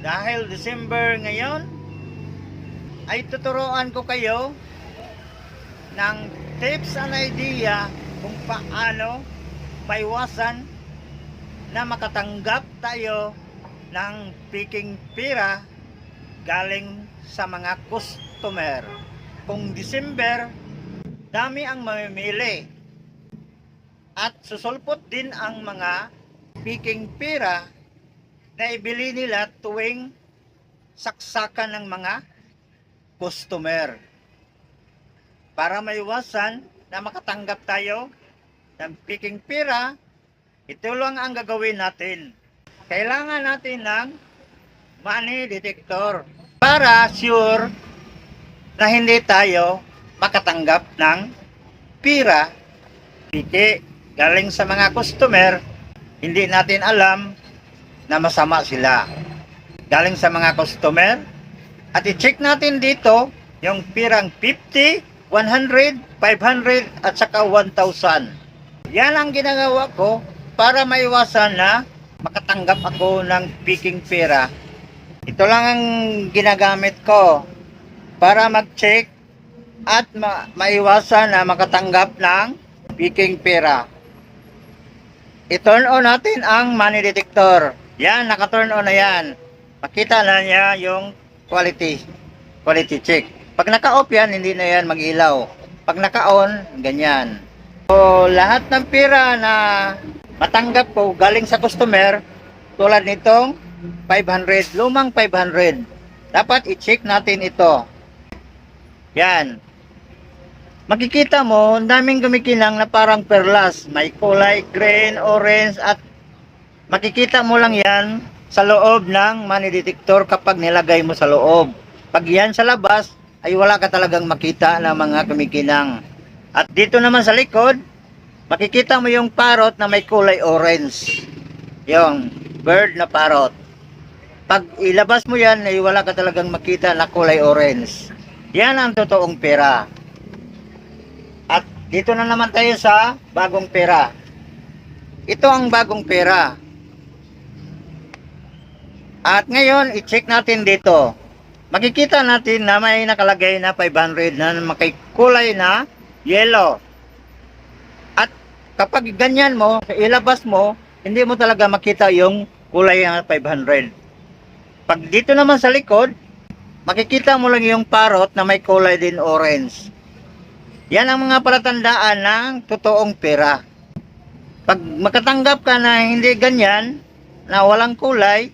Dahil December ngayon, ay tuturuan ko kayo ng tips and idea kung paano maiwasan na makatanggap tayo ng peking pera galing sa mga customer. Kung December, dami ang mamimili at susulpot din ang mga peking pera na ibili nila tuwing saksakan ng mga customer. Para maiwasan na makatanggap tayo ng peking pera, ito lang ang gagawin natin. Kailangan natin ng money detector para sure na hindi tayo makatanggap ng pera piki galing sa mga customer. Hindi natin alam na masama sila galing sa mga customer. At i-check natin dito yung pirang 50, 100, 500 at saka 1,000. Yan ang ginagawa ko para maiwasan na makatanggap ako ng peking pera. Ito lang ang ginagamit ko para mag-check at maiwasan na makatanggap ng peking pera. I-turn on natin ang money detector. Yan, naka-turn on na yan. Makita na niya yung quality check. Pag naka-off yan, hindi na yan mag-ilaw. Pag naka-on, ganyan. So, lahat ng pera na matanggap ko galing sa customer, tulad nitong 500, lumang 500. Dapat i-check natin ito. Yan. Makikita mo, ang daming gumikinang na parang perlas. May kulay green, orange, at makikita mo lang yan sa loob ng money detector kapag nilagay mo sa loob. Pag yan sa labas, ay wala ka talagang makita na mga kumikinang. At dito naman sa likod, makikita mo yung parrot na may kulay orange. Yung bird na parrot. Pag ilabas mo yan, ay wala ka talagang makita na kulay orange. Yan ang totoong pera. At dito na naman tayo sa bagong pera. Ito ang bagong pera. At ngayon, i-check natin dito. Makikita natin na may nakalagay na 500 na makikulay na yellow. At kapag ganyan mo, ilabas mo, hindi mo talaga makita yung kulay na 500. Pag dito naman sa likod, makikita mo lang yung parrot na may kulay din orange. Yan ang mga palatandaan ng totoong pera. Pag makatanggap ka na hindi ganyan, na walang kulay,